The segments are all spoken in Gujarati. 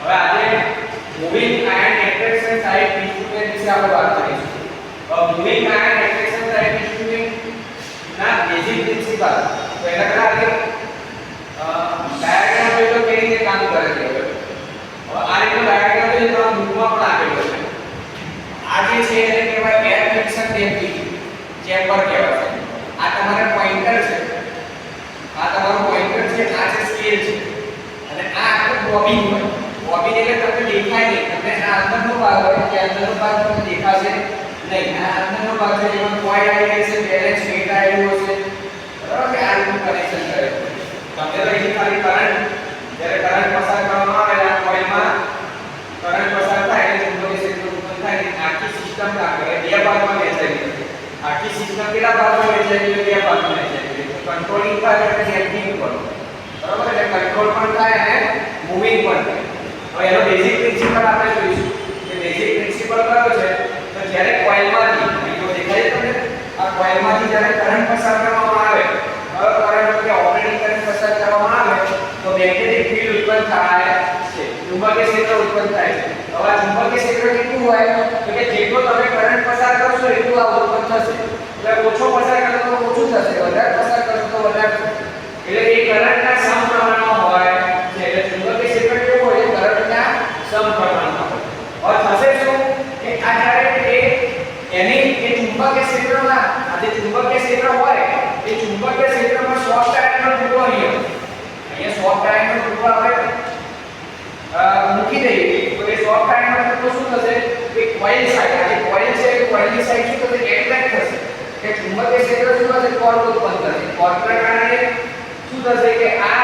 હવે આજે moving iron attraction type instrument વિશે આપણે વાત કરીશું. Moving iron attraction type instrument ના બેઝિક પ્રિન્સિપલ તો એના કારણે ડાયાગ્રામ જોઈ લો કેવી રીતે કામ કરે છે. હવે આ રીતનો ડાયાગ્રામ છે તો બુકમાં પણ આપેલો છે. આ જે છે એને કહેવાય એર ફિક્શન ડેમ્પિંગ ચેમ્બર કહેવાય છે. આ તમારે પોઇન્ટર છે, આ તમારો પોઇન્ટર છે, આ છે સ્કેલ છે અને આ આખું બોબિન હોય. બોબિન એટલે તમને દેખાય નહીં, તમને આ અંદરનો ભાગ હોય કે અંદરનો ભાગ તમને દેખાશે નહીં. આ અંદરનો ભાગ છે જેમાં કોઇલ આવી રહી છે, બેલેન્સ વેટ આવેલું હશે, બરાબર કે આ રીતનું કનેક્શન કરે છે. તમને તો અહીં ખાલી કરંટ, જ્યારે કરંટ પસાર કરવામાં આવે આ કોઇલમાં કરંટ પસાર થાય એટલે ચુંબકીય ક્ષેત્ર ઉત્પન્ન થાય. આખી સિસ્ટમ કામ કરે, બે ભાગમાં વહેંચાયેલી છે. આખી સિસ્ટમ કેટલા ભાગમાં વહેંચાયેલી છે? બે ભાગમાં વહેંચાયેલી છે. કંટ્રોલિંગ ભાગ અને ડેમ્પિંગ ભાગ, બરાબર, એટલે કંટ્રોલ પણ થાય અને મૂવિંગ પણ થાય. હવે એનો બેઝિક પ્રિન્સિપલ આપણે જોઈશું કે બેઝિક પ્રિન્સિપલ કયો છે. તો જ્યારે કોઇલમાંથી અહીં જો દેખાય છે તમને, આ કોઇલમાંથી જ્યારે કરંટ પસાર કરવામાં આવે, હવે કરંટ કે ઓપરેટિંગ કરંટ પસાર કરવામાં આવે તો મેગ્નેટિક ફીલ્ડ ઉત્પન્ન થાય છે, ચુંબકીય ક્ષેત્ર ઉત્પન્ન થાય છે. હવે આ ચુંબકીય ક્ષેત્ર કેટલું હોય તો કે જેટલો તમે કરંટ પસાર કરશો એટલું આ ઉત્પન્ન થશે. એટલે ઓછો પસાર કરશો તો ઓછું થશે, વધારે પસાર કરશો તો વધારે થશે. એટલે એ કરંટના સમપ્રમાણમાં હોય છે. એટલે ચુંબકીય ક્ષેત્ર કેવું હોય? કરંટના સમપ્રમાણમાં હોય. હવે થશે શું કે આ જ્યારે એની એ ચુંબકીય ક્ષેત્રમાં આ જે ચુંબકીય ક્ષેત્ર હોય એ ચુંબકીય ક્ષેત્રમાં સોફ્ટ આયનનો ટુકડો અહીંયા સોફ્ટ આયનનો ટુકડો આપણે મૂકી દઈએ તો એ સોફ્ટ આયનનો ટુકડો શું થશે કે કોઇલ સાઈડ, આ જે કોઇલ છે એ કોઇલની સાઈડ શું થશે? એટ્રેક્ટ થશે. કે ચુંબકીય ક્ષેત્ર શું થશે? ટોર્ક ઉત્પન્ન થશે. ટોર્કના કારણે શું થશે કે આ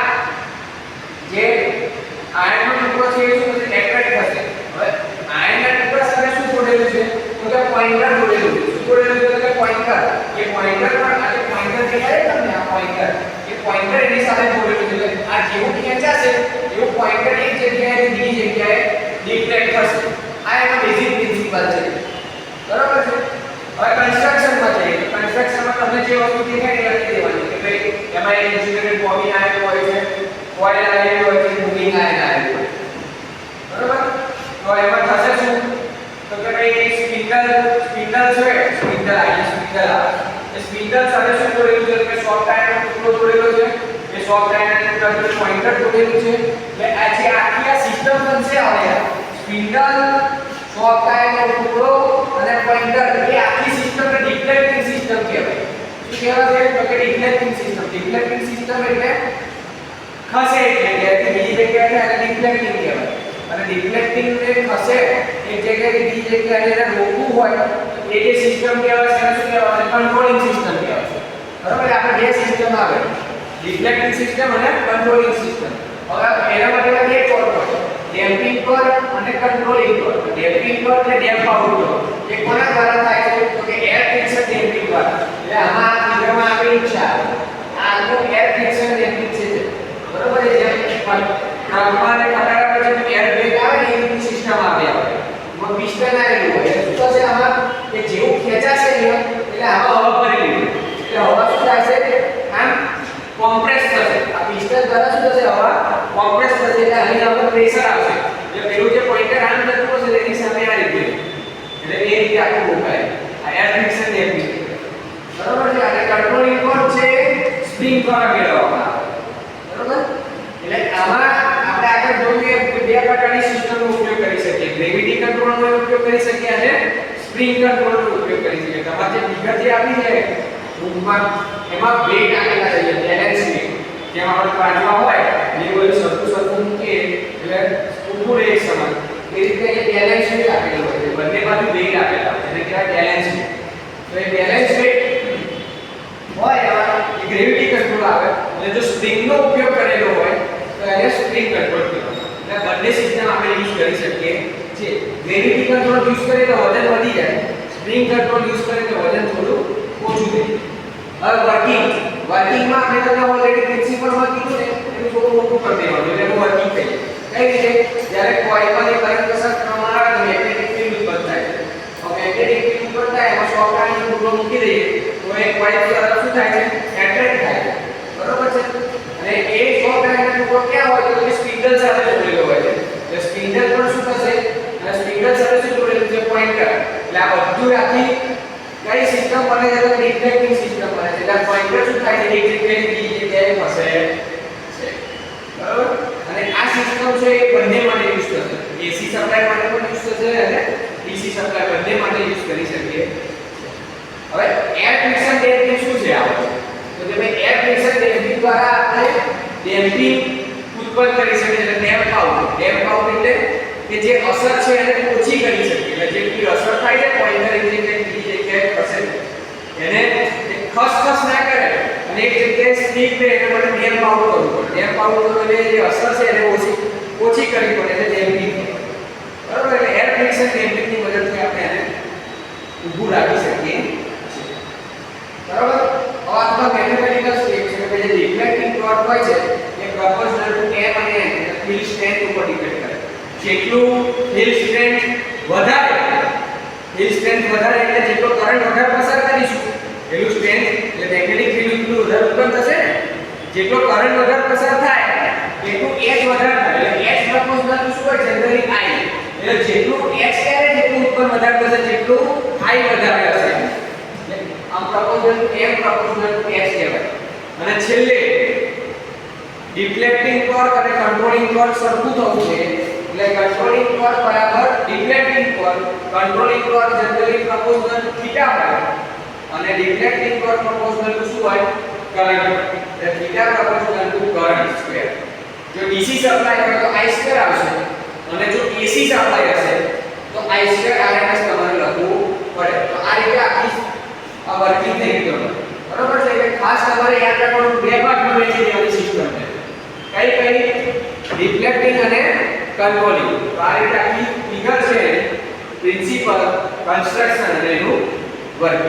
જે આયનનો ટુકડો છે એ શું થશે? એટ્રેક્ટ થશે. હવે આયનના ટુકડા સાથે શું જોડેલું છે? તો કે પોઇન્ટર જોડેલું છે. શું જોડેલું છે? તો કે પોઇન્ટર. એ પોઇન્ટર પણ આ જે પોઇન્ટર દેખાય છે તમને, આ પોઇન્ટર, એ પોઇન્ટર એની સાથે જોડેલું છે. આ જેવું ખેંચાશે એવું પોઇન્ટર એક જગ્યાએ બીજી જગ્યાએ ડિફ્લેક્ટ થશે. આ એનો બેઝિક પ્રિન્સિપલ છે, બરાબર છે. હવે કન્સ્ટ્રક્શનમાં જઈએ તો કન્સ્ટ્રક્શનમાં તમને જે વસ્તુ દેખાય એ લખી દેવાની કે ભાઈ એમાં એક ઇન્સ્યુલેટેડ બોબિન આવેલું હોય છે, કોઇલ આવેલું હોય છે, મૂવિંગ આયન આવેલું હોય છે, બરાબર. તો એમાં થશે શું તો કે ભાઈ સ્પિન્ડલ છે, સ્પિન્ડલ આઈ સ્પિન્ડલ આવે. એ સ્પિન્ડલ સાથે શું જોડેલું છે? કે સોફ્ટ આયનનો ટુકડો જોડેલો છે. એ સોફ્ટ આયનનો ટુકડો પોઇન્ટર જોડેલું છે. એટલે આ જે આખી આ સિસ્ટમ બનશે હવે સ્પિન્ડલ, સોફ્ટ આયનનો ટુકડો અને પોઇન્ટર, એ આખી સિસ્ટમને ડિફ્લેક્ટિંગ સિસ્ટમ કહેવાય. શું કહેવાય છે? તો કે ડિફ્લેક્ટિંગ સિસ્ટમ. ડિફ્લેક્ટિંગ સિસ્ટમ એટલે ખસે એક જગ્યાએથી બીજી જગ્યાએ એને ડિફ્લેક્ટિંગ કહેવાય. અને ડિફ્લેક્ટિંગ ને ખસે એક જગ્યાએથી બીજી જગ્યાએ એને રોકવું હોય એ જે સિસ્ટમ કહેવાય છે એને શું કહેવાય? કંટ્રોલિંગ સિસ્ટમ કહેવાય છે, બરાબર. આપણે બે સિસ્ટમ આવે, ડિફ્લેક્ટિંગ સિસ્ટમ અને કંટ્રોલિંગ સિસ્ટમ. હવે એના માટે બે કોડ હોય, ડેમ્પિંગ પર અને કંટ્રોલિંગ પર. ડેમ્પિંગ પર અને ડેમ્પ આઉટ પર એ કોના દ્વારા થાય છે? તો કે એર ફિક્શન ડેમ્પિંગ દ્વારા. એટલે આમાં ફિગરમાં આપેલું છે આ આખું એર ફિક્શન ડેમ્પિંગ છે, બરાબર. એ જેમ ટ્રકમાં અને ખટારા પર જેમ એર બ્રેક આવે ને એવી સિસ્ટમ આવે આવે પિસ્ટન આવેલું હોય. શું થશે આમાં કે જેવું ખેંચાશે ને એટલે આમાં હવા ભરી લેવી, એટલે હવા શું થશે? આમ કોમ્પ્રેસ થશે. આ પિસ્ટન દ્વારા શું થશે? હવા કોમ્પ્રેસ થશે એટલે અહીં આપણે પ્રેશર આવશે. એટલે પેલું જે પોઇન્ટર આમ જતું હશે તેની સામે આ રીતે, એટલે એ રીતે આખું રોકાય. આ એર ફિક્શન ડેમ્પિંગ, બરાબર છે. અને કંટ્રોલિંગ કોડ છે સ્પ્રિંગ દ્વારા મેળવવામાં આવે, બરાબર. એટલે આમાં આપણે આગળ જોઈએ કે બે પ્રકારની સિસ્ટમનો ઉપયોગ કરી શકીએ. ગ્રેવિટી કંટ્રોલનો ઉપયોગ કરી શકીએ અને સ્પ્રિંગ કંટ્રોલનો ઉપયોગ કરી શકીએ. તમારે જે ફિગર જે આપી છે બુકમાં એમાં વેટ આપેલા છે, બેલેન્સ વેટ. જેમ આપણે કાઢવા હોય એ બધું સરખું મૂકીએ એટલે ઊભું રહે એક સમાન. એ રીતે એ બેલેન્સ વેટ આપેલું હોય છે. બંને બાજુ વેટ આપેલા હોય એને કહેવાય બેલેન્સ વેટ. તો એ બેલેન્સ વેટ હોય એમાં એ ગ્રેવિટી કંટ્રોલ આવે. અને જો સ્પ્રિંગનો ઉપયોગ કરેલો હોય તો એને સ્પ્રિંગ કંટ્રોલ કહેવાય. એટલે બંને સિસ્ટમ આપણે યુઝ કરી શકીએ છીએ. ગ્રેવિટી કંટ્રોલ યુઝ કરીએ તો વજન વધી જાય, સ્પ્રિંગ કંટ્રોલ યુઝ કરીએ તો વજન થોડું ઓછું થાય. હવે વર્કિંગમાં આપણે તમને ઓલરેડી પ્રિન્સિપલમાં કીધું ને એનું થોડું મોટું કરી દેવાનું એટલે એનું વર્કિંગ થઈ જાય. કઈ રીતે? જ્યારે કોઇલમાંથી કરંટ પસાર કરવામાં આવે તો મેગ્નેટિક ફીલ્ડ ઉત્પન્ન થાય છે. હવે મેગ્નેટિક ફીલ્ડ ઉત્પન્ન થાય એમાં સોફ્ટ આયનનો ટુકડો મૂકી દઈએ તો એ કોઇલ દ્વારા શું થાય છે? એટ્રેક્ટ થાય છે, બરાબર છે. અને એ સોફ્ટ આયનનો ટુકડો ક્યાં હોય તો સ્પિન્ડલ સાથે જોડેલો હોય છે. એટલે સ્પિન્ડલ બધું આખી કઈ સિસ્ટમ બને છે તો ડિફ્લેક્ટિંગ સિસ્ટમ બને છે એટલે પોઈન્ટર શું થાય છે એક જગ્યાએ બીજી જગ્યાએ ફસે છે બરાબર અને આ સિસ્ટમ છે એ બંને માટે યુઝ થશે એસી સપ્લાય માટે પણ યુઝ થશે અને ડીસી સપ્લાય બંને માટે યુઝ કરી શકીએ હવે એર ફ્રિક્શન ડેમ્પિંગ શું છે આ તો કે ભાઈ એર ફ્રિક્શન ડેમ્પિંગ દ્વારા આપણે ડેમ્પિંગ ઉત્પન્ન કરી શકીએ એટલે ડેમ્પ આઉટ એટલે કે જે અસર છે એને ઓછી કરી શકીએ એટલે જેટલી અસર થાય છે પોઈન્ટર એક જગ્યાએ બીજી જગ્યાએ ફસે એને ખસખસ ના કરે અને એક જગ્યાએ સ્ટીક રહે એટલે મને ડેમ્પ આઉટ કરવું પડે ડેમ્પ આઉટ કરવું એટલે જે અસર છે એને ઓછી કરવી પડે એટલે ડેમ્પિંગ બરાબર એટલે એર ફ્રિક્શન ડેમ્પિંગની મદદથી આપણે એને ઊભું રાખી શકીએ બરાબર હવે આ તો મેથેમેટિકલ સ્ટેપ છે કે જે ડિફ્લેક્ટિંગ ટોર્ક હોય છે એ પ્રોપોર્શનલ ટુ m અને n ફિલ્ડ સ્ટ્રેન્થ ઉપર ડિપેન્ડ કરે જેટલું ફિલ્ડ સ્ટ્રેન્થ વધારે એટલે જેટલો કરંટ વધારે પસાર કરીશું એટલું સ્ટ્રેન્થ એટલે મેગ્નેટિક ફિલ્ડ એટલું વધારે ઉત્પન્ન થશે ને જેટલો કરંટ વધારે પસાર થાય એટલું h વધારે થાય એટલે h પ્રોપોર્શનલ ટુ શું હોય જનરલી I એટલે જેટલું h કરે જેટલું ઉત્પન્ન વધારે થશે જેટલું I વધારે હશે આમ proportional two m proportional two h કહેવાય અને છેલ્લે ડિફ્લેક્ટિંગ ટોર્ક અને કંટ્રોલિંગ ટોર્ક સરખું થવું છે એટલે કંટ્રોલિંગ ટોર્ક બરાબર deflecting torque controlling torque generally proportional two theta હોય અને ડિફ્લેક્ટિંગ ટોર્ક પ્રોપોર્શનલ ટુ શું હોય કરંટ એટલે theta proportional two current square જો ડીસી સપ્લાય હોય તો I સ્ક્વેર આવશે અને જો એસી સપ્લાય હશે તો I સ્ક્વેર RMS તમારે લખવું પડે તો આ રીતે આખી આ વર્કિંગ થઈ ગયું બરાબર છે એટલે ખાસ તમારે યાદ રાખવાનું બે ભાગમાં વહેંચી દેવાની સિસ્ટમ છે કઈ ડિફ્લેક્ટિંગ અને કંટ્રોલિંગ તો આ રીતે આખી ફિગર છે પ્રિન્સિપલ કન્સ્ટ્રક્શન અને એનું વર્ક